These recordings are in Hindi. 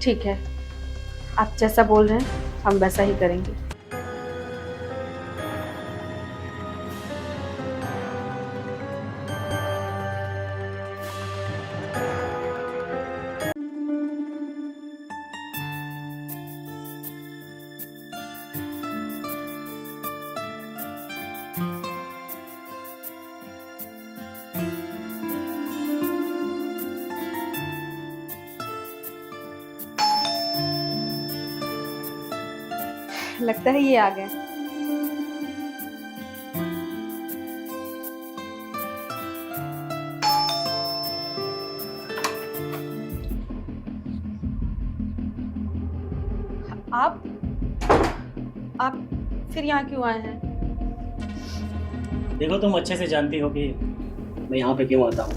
ठीक है, आप जैसा बोल रहे हैं हम वैसा ही करेंगे। लगता है ये आ गए। आप आप फिर यहाँ क्यों आए हैं? देखो, तुम अच्छे से जानती हो कि मैं यहाँ पे क्यों आता हूँ,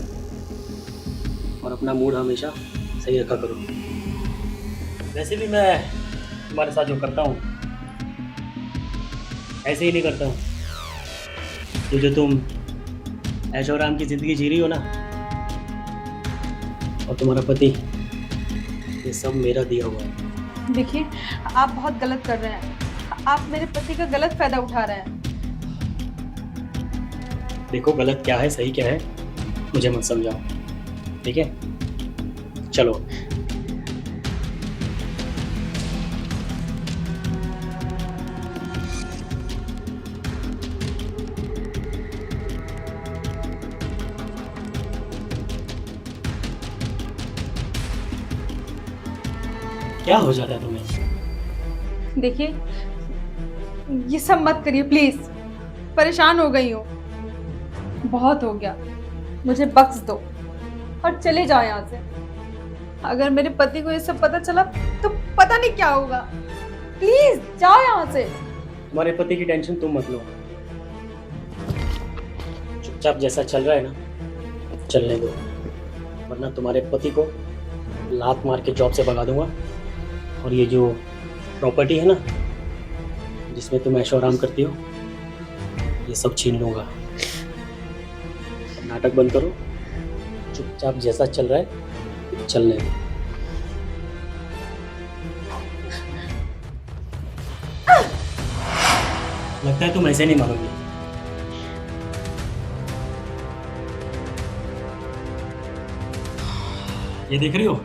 और अपना मूड हमेशा सही रखा करो। वैसे भी मैं तुम्हारे साथ जो करता हूँ ऐसे ही नहीं करता हूँ। ये जो तुम ऐशो आराम की ज़िंदगी जी रही हो ना, और तुम्हारा पति, ये सब मेरा दिया हुआ है। देखिए, आप बहुत गलत कर रहे हैं। आप मेरे पति का गलत फायदा उठा रहे हैं। देखो, गलत क्या है सही क्या है मुझे मत समझाओ, ठीक है? चलो। क्या हो जाता है तुम्हें? देखिए, ये सब मत करिए प्लीज। परेशान हो गई हूँ, बहुत हो गया। मुझे बख्श दो और चले जाओ यहाँ से। अगर मेरे पति को ये सब पता चला तो पता नहीं क्या होगा। प्लीज जाओ यहाँ से। तुम्हारे पति की टेंशन तुम मत लो, चुपचाप जैसा चल रहा है ना चलने दो, वरना तुम्हारे पति को लात मार के जॉब से भगा दूंगा, और ये जो प्रॉपर्टी है ना जिसमें तुम ऐशो आराम करती हो, ये सब छीन लूंगा। नाटक बंद करो, चुपचाप जैसा चल रहा है चलने दो। लगता है तुम ऐसे नहीं मानोगे। ये देख रही हो,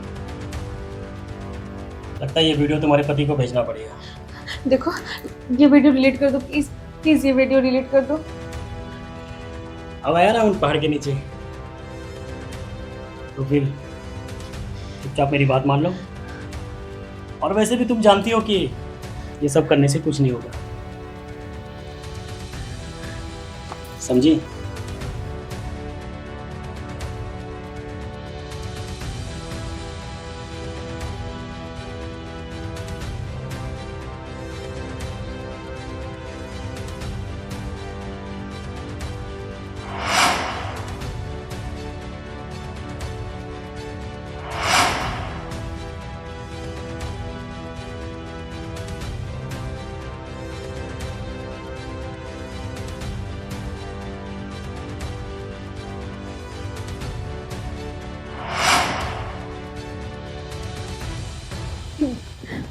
लगता है ये वीडियो तुम्हारे पति को भेजना पड़ेगा। देखो, ये वीडियो डिलीट कर दो प्लीज। प्लीज ये वीडियो डिलीट कर दो। अब आया ना उन पहाड़ के नीचे, तो फिर चुपचाप मेरी बात मान लो। और वैसे भी तुम जानती हो कि ये सब करने से कुछ नहीं होगा, समझी?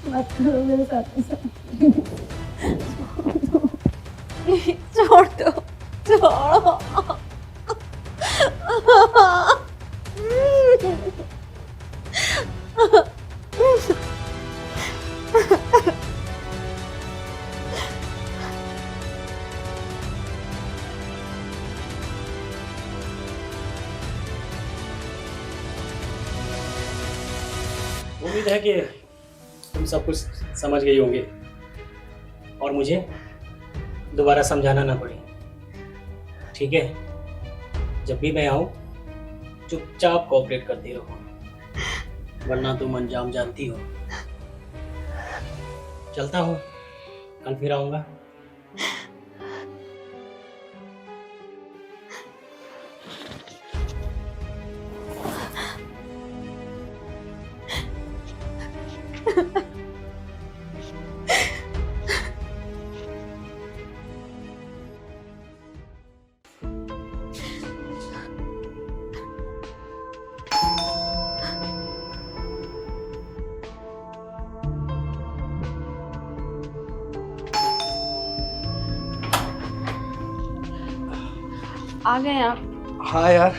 मत करो मेरे साथ ऐसा। छोड़ दो, छोड़ो। उम्मीद है कि तुम सब कुछ समझ गई होंगे और मुझे दोबारा समझाना ना पड़े, ठीक है? जब भी मैं आऊँ चुपचाप कोऑपरेट करती रहो, वरना तुम अंजाम जानती हो। चलता हूँ, कल फिर आऊँगा। आ गए आप? हाँ यार,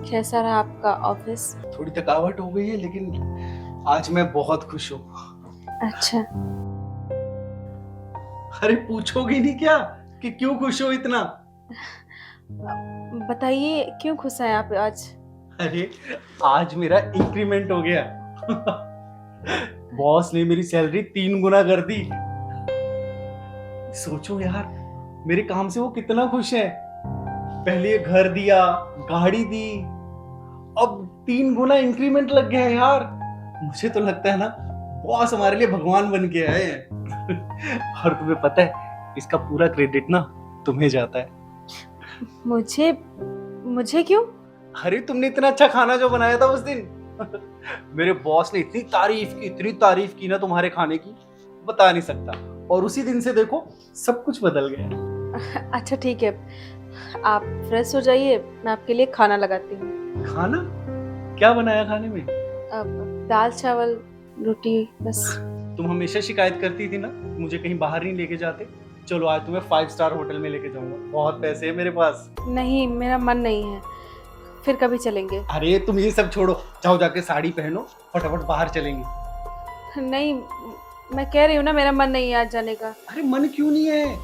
कैसा रहा आपका ऑफिस? थोड़ी थकावट हो गई है लेकिन आज मैं बहुत खुश हूँ। अच्छा। अरे पूछोगी नहीं क्या कि क्यों खुश हो इतना? बताइए क्यों खुश हैं आप आज? अरे आज मेरा इंक्रीमेंट हो गया। बॉस ने मेरी सैलरी 3 गुना कर दी। सोचो यार, मेरे काम से वो कितना खुश है। पहले ये घर दिया, गाड़ी दी, अब 3 गुना इंक्रीमेंट लग गया है यार। मुझे तो लगता है ना, बॉस हमारे लिए भगवान बन के आए हैं। और तुम्हें पता है, इसका पूरा क्रेडिट ना तुम्हें जाता है। मुझे मुझे क्यों? अरे तुमने इतना अच्छा खाना जो बनाया था उस दिन। मेरे बॉस ने इतनी तारीफ की ना तुम्हारे खाने की, बता नहीं सकता। और उसी दिन से देखो सब कुछ बदल गया। अच्छा ठीक है, आप फ्रेश हो जाइए, मैं आपके लिए खाना लगाती हूँ। खाना? क्या बनाया खाने में? अब दाल चावल रोटी बस। तुम हमेशा शिकायत करती थी ना मुझे कहीं बाहर नहीं लेके जाते। चलो आज तुम्हें 5 स्टार होटल में लेके जाऊंगा, बहुत पैसे है मेरे पास। नहीं, मेरा मन नहीं है, फिर कभी चलेंगे। अरे तुम ये सब छोड़ो, जाओ जाके साड़ी पहनो, फटाफट बाहर चलेंगे। नहीं, मैं कह रही हूँ ना, मेरा मन नहीं है आज जाने का। अरे मन क्यों नहीं है?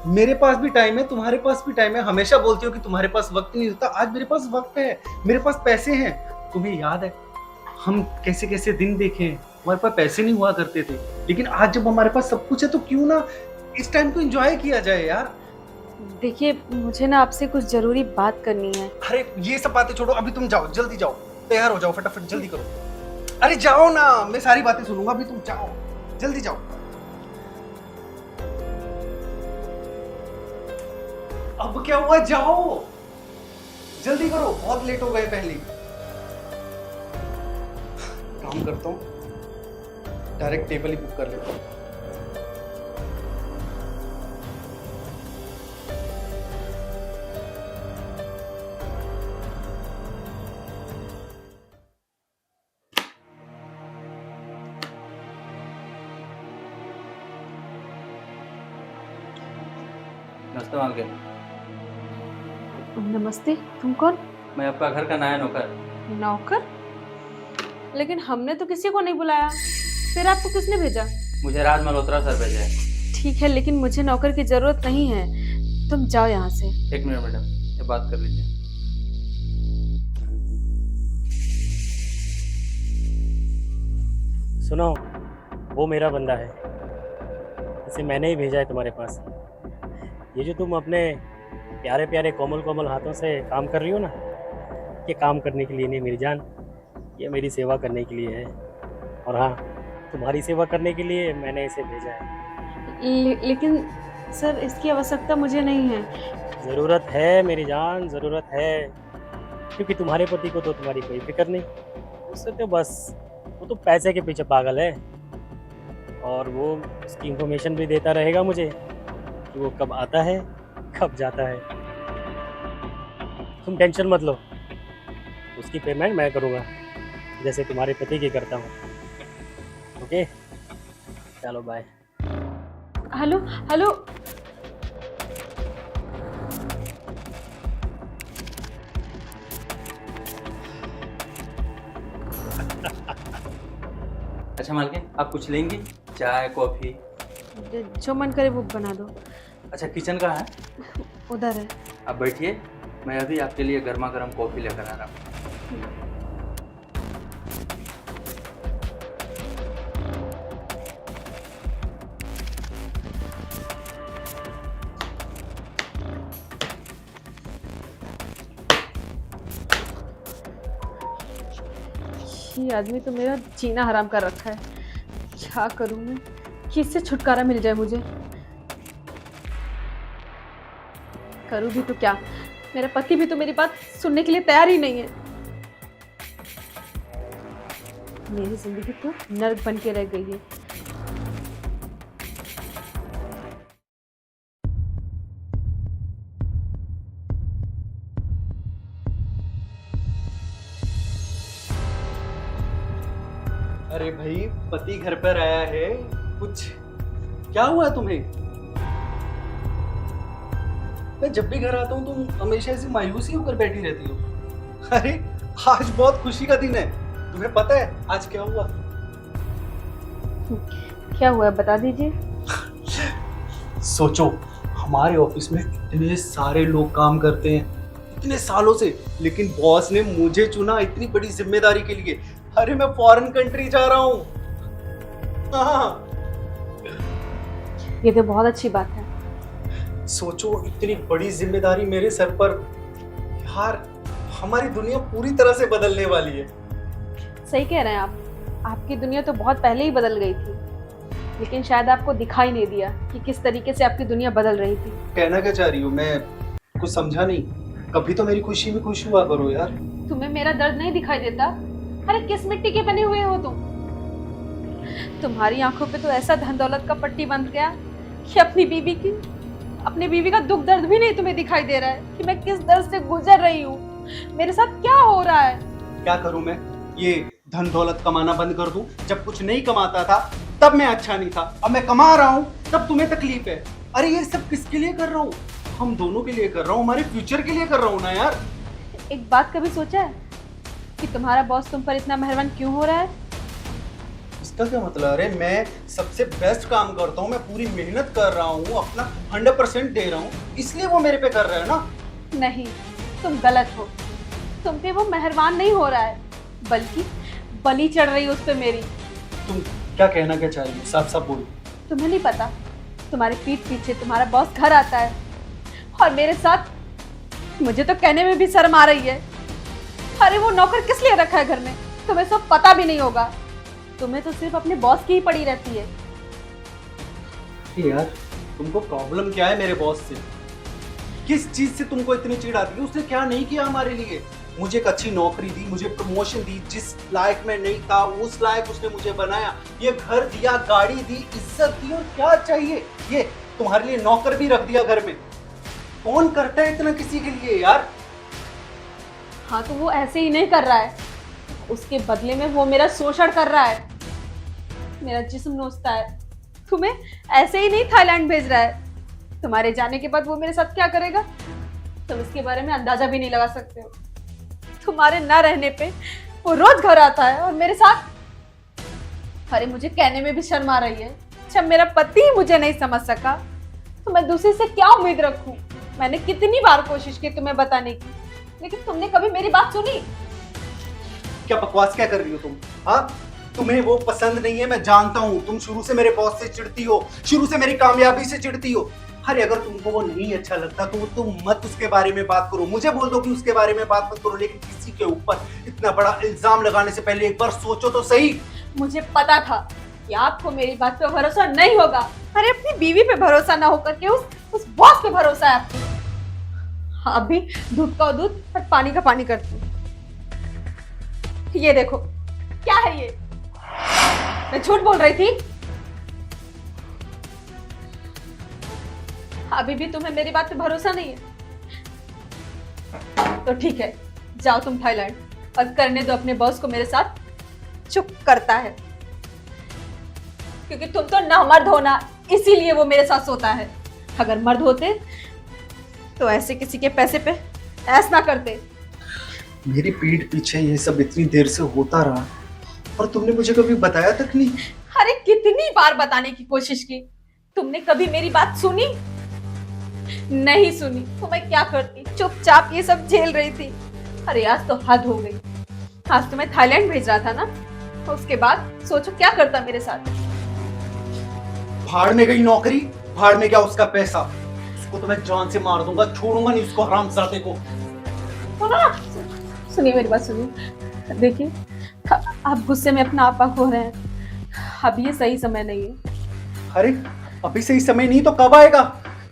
मेरे पास भी टाइम है, तुम्हारे पास भी टाइम है। हमेशा बोलती हो कि तुम्हारे पास वक्त नहीं होता, आज मेरे पास वक्त है, मेरे पास पैसे हैं। तुम्हें याद है हम कैसे कैसे दिन देखे हैं, हमारे पास पैसे नहीं हुआ करते थे, लेकिन आज जब हमारे पास सब कुछ है तो क्यों ना इस टाइम को एंजॉय किया जाए यार। देखिए, मुझे ना आपसे कुछ जरूरी बात करनी है। अरे ये सब बातें छोड़ो, अभी तुम जाओ, जल्दी जाओ, तैयार हो जाओ, फटाफट जल्दी करो। अरे जाओ ना, मैं सारी बातें सुनूंगा, अभी तुम जाओ, जल्दी जाओ। अब क्या हुआ, जाओ जल्दी करो, बहुत लेट हो गए पहले। काम करता हूँ, डायरेक्ट टेबल ही बुक कर लेता हूँ। नमस्ते मालकिन। नमस्ते, तुम कौन? मैं आपका घर का नया नौकर। नौकर? लेकिन हमने तो किसी को नहीं बुलाया, फिर आपको किसने भेजा? मुझे राज मल्होत्रा सर भेजे हैं। ठीक है, लेकिन मुझे नौकर की जरूरत नहीं है, तुम जाओ यहाँ से। 1 मिनट मैडम, ये बात कर लीजिए। सुनो, वो मेरा बंदा है, इसे मैंने ही भेजा है तुम्हारे पास। ये जो तुम अपने प्यारे प्यारे कोमल कोमल हाथों से काम कर रही हो ना, ये काम करने के लिए नहीं मेरी जान, ये मेरी सेवा करने के लिए है। और हाँ, तुम्हारी सेवा करने के लिए मैंने इसे भेजा है। लेकिन सर, इसकी आवश्यकता मुझे नहीं है। ज़रूरत है मेरी जान, ज़रूरत है, क्योंकि तुम्हारे पति को तो तुम्हारी कोई फिक्र नहीं, उससे तो बस वो तो पैसे के पीछे पागल है। और वो उसकी इंफॉर्मेशन भी देता रहेगा मुझे कि वो कब आता है कब जाता है। तुम टेंशन मत लो, उसकी पेमेंट मैं करूँगा जैसे तुम्हारे पति की करता हूँ। ओके, चलो बाय। हेलो हेलो, अच्छा मालकिन, आप कुछ लेंगी? चाय कॉफी? जो मन करे वो बना दो। अच्छा, किचन का है? उधर है। आप बैठिए, मैं अभी आपके लिए गर्मा गर्म कॉफी लेकर आ रहा हूँ। ये आदमी तो मेरा जीना हराम कर रखा है। क्या करूं मैं कि इससे छुटकारा मिल जाए मुझे? करूं भी तो क्या, मेरा पति भी तो मेरी बात सुनने के लिए तैयार ही नहीं है। मेरी जिंदगी तो नर्क बन के रह गई है। अरे भाई, पति घर पर आया है, कुछ क्या हुआ तुम्हें? मैं जब भी घर आता हूँ तुम हमेशा ऐसी मायूसी होकर बैठी रहती हो। अरे आज बहुत खुशी का दिन है, तुम्हें पता है आज क्या हुआ? क्या हुआ बता दीजिए। सोचो, हमारे ऑफिस में इतने सारे लोग काम करते हैं इतने सालों से, लेकिन बॉस ने मुझे चुना इतनी बड़ी जिम्मेदारी के लिए। अरे मैं फॉरेन कंट्री जा रहा हूँ। हाँ, ये तो बहुत अच्छी बात है। सोचो इतनी बड़ी जिम्मेदारी मेरे सर पर। यार हमारी दुनिया पूरी तरह से बदलने वाली है। सही कह रहे हैं आप। आपकी दुनिया तो बहुत पहले ही बदल गई थी, लेकिन शायद आपको दिखाई नहीं दिया कि किस तरीके से आपकी दुनिया बदल रही थी। कहना क्या चाह रही हो? मैं कुछ समझा नहीं। कभी तो मेरी खुशी में खुश हुआ करो यार। तुम्हें मेरा दर्द नहीं दिखाई देता? अरे किस मिट्टी के बने हुए हो तुम? तुम्हारी आंखों पे तो ऐसा धन दौलत का पट्टी बंध गया कि अपनी बीवी का दुख दर्द भी नहीं तुम्हें दिखाई दे रहा है कि मैं किस दर्द से गुजर रही हूँ, मेरे साथ क्या हो रहा है। क्या करूं मैं? ये धन दौलत कमाना बंद कर दूं? जब कुछ नहीं कमाता था तब मैं अच्छा नहीं था, अब मैं कमा रहा हूं तब तुम्हें तकलीफ है। अरे ये सब किसके लिए कर रहा हूं? हम दोनों के लिए कर रहा हूं, हमारे फ्यूचर के लिए कर रहा हूं ना यार। एक बात कभी सोचा है कि तुम्हारा बॉस तुम पर इतना मेहरबान क्यों हो रहा है? इसका क्या मतलब? अरे मैं सबसे बेस्ट काम करता हूँ, मैं पूरी मेहनत कर रहा हूँ, अपना 100% दे रहा हूँ, इसलिए वो मेरे पे कर रहा है ना। नहीं, तुम गलत हो। तुम पे वो मेहरबान नहीं हो रहा है, बल्कि बलि चढ़ रही है उस पे मेरी। तुम क्या कहना क्या चाह रही हो? साफ साफ बोलो। तुम्हें नहीं पता, तुम्हारे पीठ पीछे तुम्हारा बॉस घर आता है और मेरे साथ, मुझे तो कहने में भी शर्म आ रही है। अरे वो नौकर किस लिए रखा है घर में, तुम्हें सब पता भी नहीं होगा। तुम्हें तो सिर्फ अपने बॉस की ही पड़ी रहती है। यार तुमको प्रॉब्लम क्या है मेरे बॉस से? किस चीज से तुमको इतनी चिढ़ आती है? उसने क्या नहीं किया हमारे लिए? मुझे एक अच्छी नौकरी दी, मुझे प्रमोशन दी, जिस लायक मैं नहीं था उस लायक उसने मुझे बनाया, ये घर दिया, गाड़ी दी, इज्जत दी, और क्या चाहिए? ये तुम्हारे लिए नौकर भी रख दिया घर में। कौन करता है इतना किसी के लिए यार? हाँ तो वो ऐसे ही नहीं कर रहा है, उसके बदले में वो मेरा शोषण कर रहा है, मेरा जिस्म नोचता है। तुम्हें ऐसे ही नहीं थाईलैंड भेज रहा है। तुम्हारे जाने के बाद वो मेरे साथ क्या करेगा तुम इसके बारे में अंदाजा भी नहीं लगा सकते हो। तुम्हारे ना रहने पे वो रोज घर आता है और मेरे साथ, अरे मुझे कहने में भी शर्म आ रही है, जब मेरा पति ही मुझे नहीं समझ सका तो मैं दूसरे से क्या उम्मीद रखूं। मैंने कितनी बार कोशिश की तुम्हें बताने की, लेकिन तुमने कभी मेरी बात सुनी? क्या बकवास क्या कर रही हो तुम? हाँ, तुम्हें वो पसंद नहीं है, मैं जानता हूँ। तुम शुरू से मेरे बॉस से चिढ़ती हो, शुरू से मेरी कामयाबी से चिढ़ती हो। अरे अगर तुमको वो नहीं अच्छा लगता तो तुम मत उसके बारे में बात करो, मुझे बोल दो कि उसके बारे में बात मत करो, लेकिन किसी के ऊपर इतना बड़ा इल्जाम लगाने से पहले एक बार सोचो तो सही। मुझे पता था कि आपको मेरी बात पे भरोसा नहीं होगा। अरे अपनी बीवी पे भरोसा ना होकर के उस बॉस पे भरोसा है आपको। हाँ, अभी दूध का दूध और पानी का पानी करती हूँ। ये देखो, क्या है ये? मैं झूठ बोल रही थी? अभी भी तुम्हें मेरी बात पे भरोसा नहीं है? तो ठीक है, जाओ तुम थाईलैंड और करने दो अपने बॉस को मेरे साथ। चुप करता है क्योंकि तुम तो ना मर्द हो ना, इसीलिए वो मेरे साथ सोता है। अगर मर्द होते तो ऐसे किसी के पैसे पे ऐस ना करते। मेरी पीठ पीछे ये सब इतनी देर से होता रहा और तुमने मुझे कभी बताया तक नहीं। अरे कितनी बार बताने की कोशिश की, तुमने कभी मेरी बात सुनी? नहीं सुनी तो मैं क्या करती, चुपचाप ये सब झेल रही थी। अरे आज तो हद हो गई। आज तो मैं थाईलैंड भेज रहा था ना, तो उसके बाद सोचो क्या करता मेरे साथ। भाड़ में गई नौकरी, भाड़ में गया उसका पैसा। उसको तो मैं जान से मार दूंगा, छोड़ूंगा नहीं उसको, हरामजादे को। सुनिए मेरी बात, सुनिए। देखिए आप गुस्से में अपना आपा खो रहे हैं, अभी ये सही समय नहीं है। अरे अभी सही समय नहीं तो कब आएगा?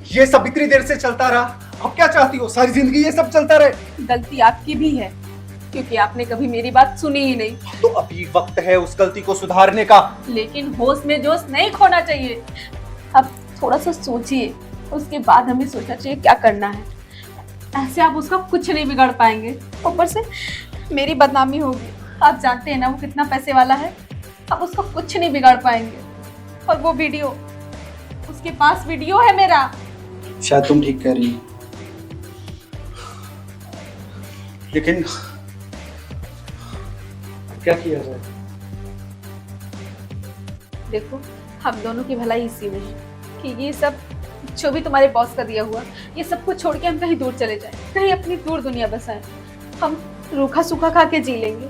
ये सब इतनी देर से चलता रहा, अब क्या चाहती हो? सारी जिंदगी ये सब चलता रहे? गलती आपकी भी है क्योंकि आपने कभी मेरी बात सुनी ही नहीं। तो अभी वक्त है उस गलती को सुधारने का। लेकिन होश में जोश नहीं खोना चाहिए। अब थोड़ा सा सोचिए, उसके बाद हमें सोचना चाहिए क्या करना है। ऐसे आप उसका कुछ नहीं बिगाड़ पाएंगे, ऊपर से मेरी बदनामी होगी। आप जानते हैं ना वो कितना पैसे वाला है। हम उसको कुछ नहीं बिगाड़ पाएंगे। और वो वीडियो, उसके पास वीडियो है मेरा। शायद तुम ठीक कह रही हो, लेकिन क्या किया जाए? देखो, हम दोनों की भलाई इसी में है कि ये सब जो भी तुम्हारे बॉस का दिया हुआ, ये सब कुछ छोड़ के हम कहीं दूर चले जाएं, कहीं अपनी दूर दुनिया बसाएं। हम रूखा सूखा खा के जी लेंगे,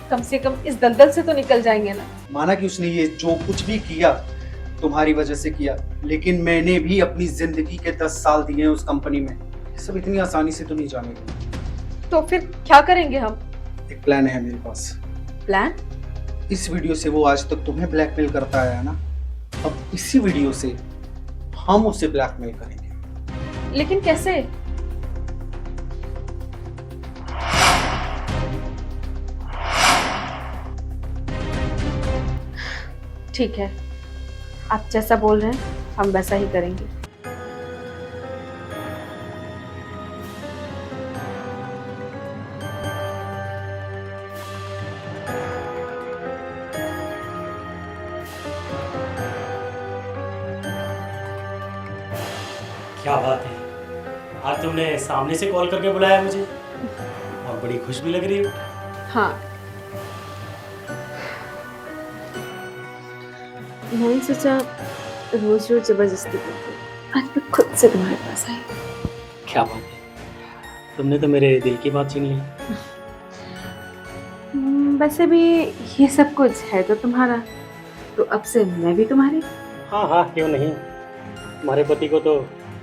कम से कम इस दलदल से तो निकल जाएंगे ना। माना कि उसने ये जो कुछ भी किया तुम्हारी वजह से किया, लेकिन मैंने भी अपनी जिंदगी के 10 साल दिए हैं उस कंपनी में। ये सब इतनी आसानी से तो नहीं जानेगा। तो फिर क्या करेंगे हम? एक प्लान है मेरे पास। प्लान? इस वीडियो से वो आज तक तुम्हें ब्लैकमेल करता आया है ना, अब इसी वीडियो से हम उसे ब्लैकमेल करेंगे। लेकिन कैसे? ठीक है, आप जैसा बोल रहे हैं हम वैसा ही करेंगे। क्या बात है, आज तुमने सामने से कॉल करके बुलाया मुझे, और बड़ी खुश भी लग रही हो। हाँ, मैंने सोचा रोज रोज जबरदस्ती करके आज मैं खुद से तुम्हारे पास आई। क्या बात है, तुमने तो मेरे दिल की बात छीन ली। वैसे भी ये सब कुछ है तो तुम्हारा, तो अब से मैं भी तुम्हारी। हाँ हाँ, क्यों नहीं। तुम्हारे पति को तो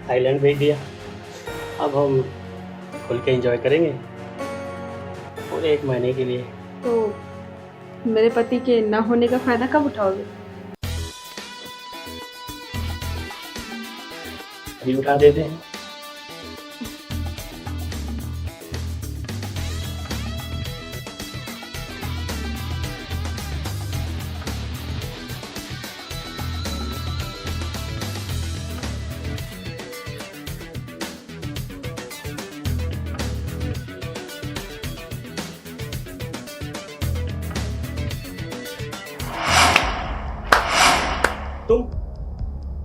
थाईलैंड भेज दिया, अब हम खुल के एंजॉय करेंगे पूरे 1 महीने के लिए। तो मेरे पति के ना होने का फायदा कब उठाओगे? अभी उठा देते हैं।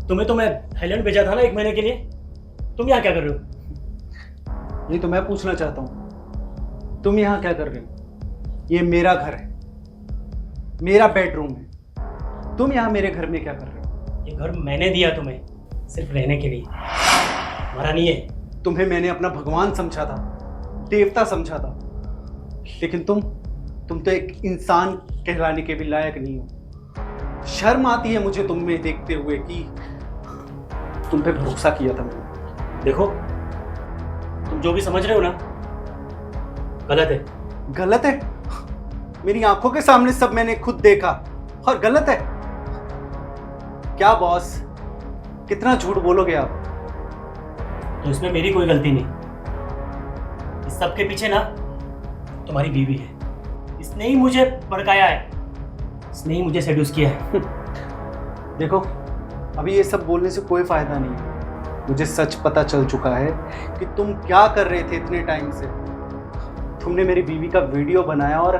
तुम्हें तो मैं थाईलैंड भेजा था ना 1 महीने के लिए, तुम यहाँ क्या कर रहे हो? ये तो मैं पूछना चाहता हूँ, तुम यहाँ क्या कर रहे हो? ये मेरा घर है, मेरा बेडरूम है, तुम यहाँ मेरे घर में क्या कर रहे हो? ये घर मैंने दिया तुम्हें सिर्फ रहने के लिए, हमारा नहीं है। तुम्हें मैंने अपना भगवान समझा था, देवता समझा था, लेकिन तुम तो एक इंसान कहलाने के भी लायक नहीं हो। शर्म आती है मुझे तुम में देखते हुए कि तुम पे भरोसा किया था मैंने। देखो, तुम जो भी समझ रहे हो ना, गलत है। गलत है? मेरी आंखों के सामने सब मैंने खुद देखा और गलत है? क्या बॉस, कितना झूठ बोलोगे आप? तो इसमें मेरी कोई गलती नहीं। इस सब के पीछे ना तुम्हारी बीवी है, इसने ही मुझे भड़काया है, इसने ही मुझे सेड्यूस किया है। देखो, अभी ये सब बोलने से कोई फायदा नहीं है। मुझे सच पता चल चुका है कि तुम क्या कर रहे थे इतने टाइम से। तुमने मेरी बीवी का वीडियो बनाया और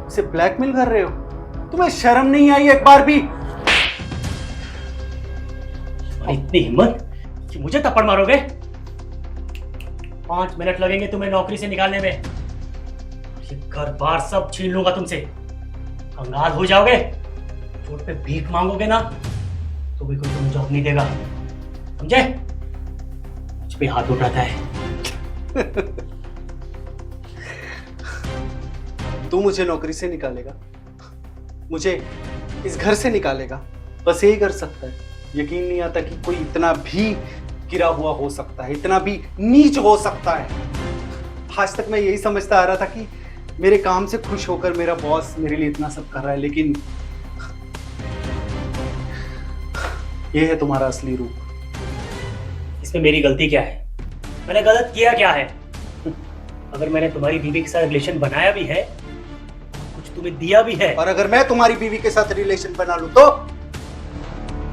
उसे ब्लैकमेल कर रहे हो। तुम्हें शर्म नहीं आई एक बार भी? और इतनी हिम्मत कि मुझे थप्पड़ मारोगे? 5 मिनट लगेंगे तुम्हें नौकरी से निकालने में, ये घर बार सब छीन लूंगा तुमसे, कंगाल हो जाओगे, रोड पे भीख मांगोगे ना तो भी कोई तुम्हें जॉब नहीं देगा, समझे? मुझ पे हाथ उठाता है। तू मुझे नौकरी से निकालेगा, मुझे इस घर से निकालेगा, बस यही कर सकता है। यकीन नहीं आता कि कोई इतना भी गिरा हुआ हो सकता है, इतना भी नीच हो सकता है। आज तक मैं यही समझता आ रहा था कि मेरे काम से खुश होकर मेरा बॉस मेरे लिए इतना सब कर रहा है, लेकिन ये है तुम्हारा असली रूप। इसमें मेरी गलती क्या है? मैंने गलत किया क्या है? अगर मैंने तुम्हारी बीवी के साथ रिलेशन बनाया भी है, कुछ तुम्हें दिया भी है, और अगर मैं तुम्हारी बीवी के साथ रिलेशन बना लूं तो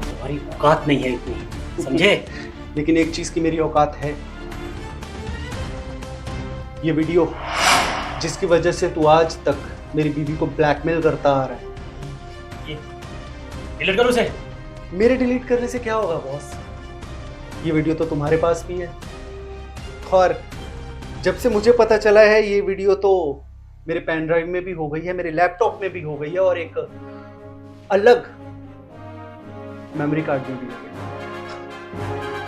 तुम्हारी औकात नहीं है इतनी, समझे? लेकिन एक चीज की मेरी औकात है। ये वीडियो जिसकी वजह से तू आज तक मेरी बीवी को ब्लैकमेल करता आ रहा है, डिलीट करो उसे। मेरे डिलीट करने से क्या होगा बॉस? ये वीडियो तो तुम्हारे पास भी है, और जब से मुझे पता चला है ये वीडियो तो मेरे पेन ड्राइव में भी हो गई है, मेरे लैपटॉप में भी हो गई है, और एक अलग मेमोरी कार्ड में भी हो गई है।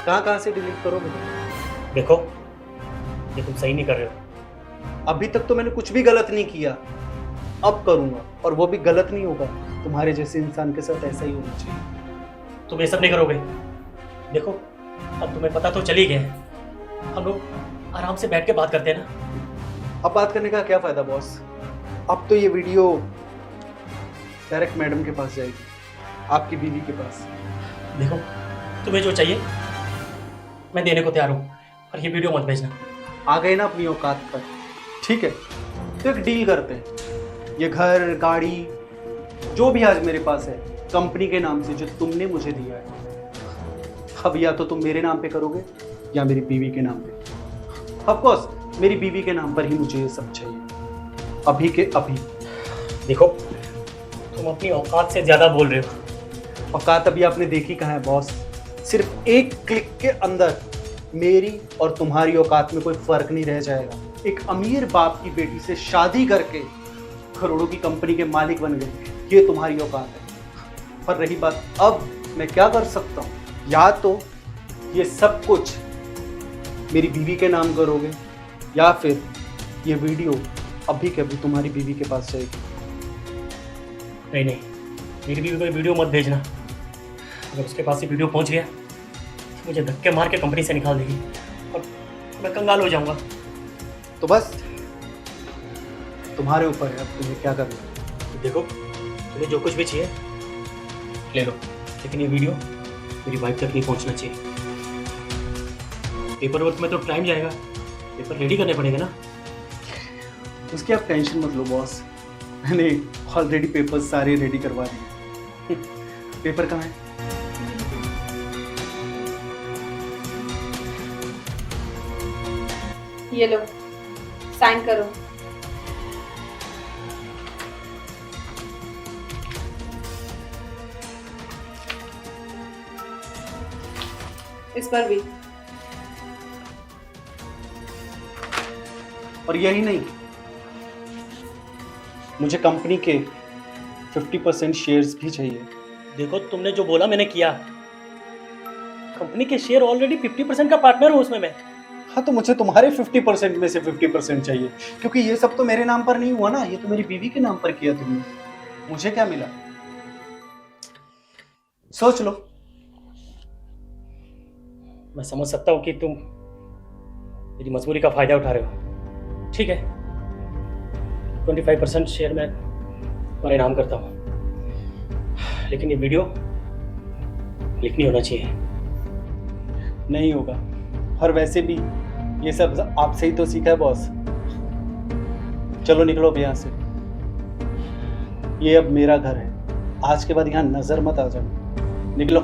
कहाँ से डिलीट करोगे? देखो, ये तुम सही नहीं कर रहे हो। अभी तक तो मैंने कुछ भी गलत नहीं किया, अब करूंगा, और वो भी गलत नहीं होगा। तुम्हारे जैसे इंसान के साथ ऐसा ही होना चाहिए। तुम ये सब नहीं करोगे। देखो, अब तुम्हें पता तो चल ही गया है। हम लोग आराम से बैठ के बात करते हैं ना। अब बात करने का क्या फायदा बॉस? अब तो ये वीडियो डायरेक्ट मैडम के पास जाएगी, आपकी बीवी के पास। देखो, तुम्हें जो चाहिए मैं देने को तैयार हूँ, पर ये वीडियो मत भेजना। आ गए ना अपनी औकात पर, ठीक है? तो एक डील करते हैं। ये घर, गाड़ी, जो भी आज मेरे पास है कंपनी के नाम से, जो तुमने मुझे दिया है, अब या तो तुम मेरे नाम पे करोगे या मेरी बीवी के नाम पे। ऑफ कोर्स मेरी बीवी के नाम पर ही मुझे ये सब चाहिए, अभी के अभी। देखो, तुम अपनी औकात से ज्यादा बोल रहे हो। औकात अभी आपने देखी कहाँ है बॉस? सिर्फ एक क्लिक के अंदर मेरी और तुम्हारी औकात में कोई फर्क नहीं रह जाएगा। एक अमीर बाप की बेटी से शादी करके करोड़ों की कंपनी के मालिक बन गए, ये तुम्हारी औकात है। पर रही बात अब मैं क्या कर सकता हूँ, या तो ये सब कुछ मेरी बीवी के नाम करोगे, या फिर ये वीडियो अभी के अभी तुम्हारी बीवी के पास जाएगी। नहीं नहीं, मेरी बीवी को वीडियो मत भेजना। अगर उसके पास ये वीडियो पहुंच गया तो मुझे धक्के मार के कंपनी से निकाल देगी और मैं कंगाल हो जाऊंगा। तो बस तुम्हारे ऊपर है, अब तुम्हें क्या करना है। देखो, तुम्हें जो कुछ भी चाहिए ले लो, लेकिन ये वीडियो मेरी वाइफ तक नहीं पहुंचना चाहिए। पेपर वर्क में तो टाइम जाएगा, पेपर रेडी करने पड़ेगा ना। उसकी आप टेंशन मत लो बॉस, मैंने ऑलरेडी पेपर्स सारे रेडी करवा दिए। पेपर कहाँ है? ये लो, साइन करो। इस पर भी। और यही नहीं, मुझे कंपनी के 50% शेयर्स भी चाहिए। देखो, तुमने जो बोला मैंने किया। कंपनी के शेयर ऑलरेडी 50% का पार्टनर हूँ उसमें मैं। हाँ, तो मुझे तुम्हारे 50% में से 50% चाहिए, क्योंकि ये सब तो मेरे नाम पर नहीं हुआ ना, ये तो मेरी बीवी के नाम पर किया तुमने। मुझे क्या मिला? सोच लो। मैं समझ सकता हूँ कि तुम मेरी मजबूरी का फायदा उठा रहे हो। ठीक है, 25% शेयर मैं तुम्हारे नाम करता हूँ, लेकिन ये वीडियो लीक नहीं होना चाहिए। नहीं होगा, और वैसे भी ये सब आपसे ही तो सीखा है बॉस। चलो निकलो अब यहाँ से, ये अब मेरा घर है, आज के बाद यहाँ नजर मत आ जाओ। निकलो।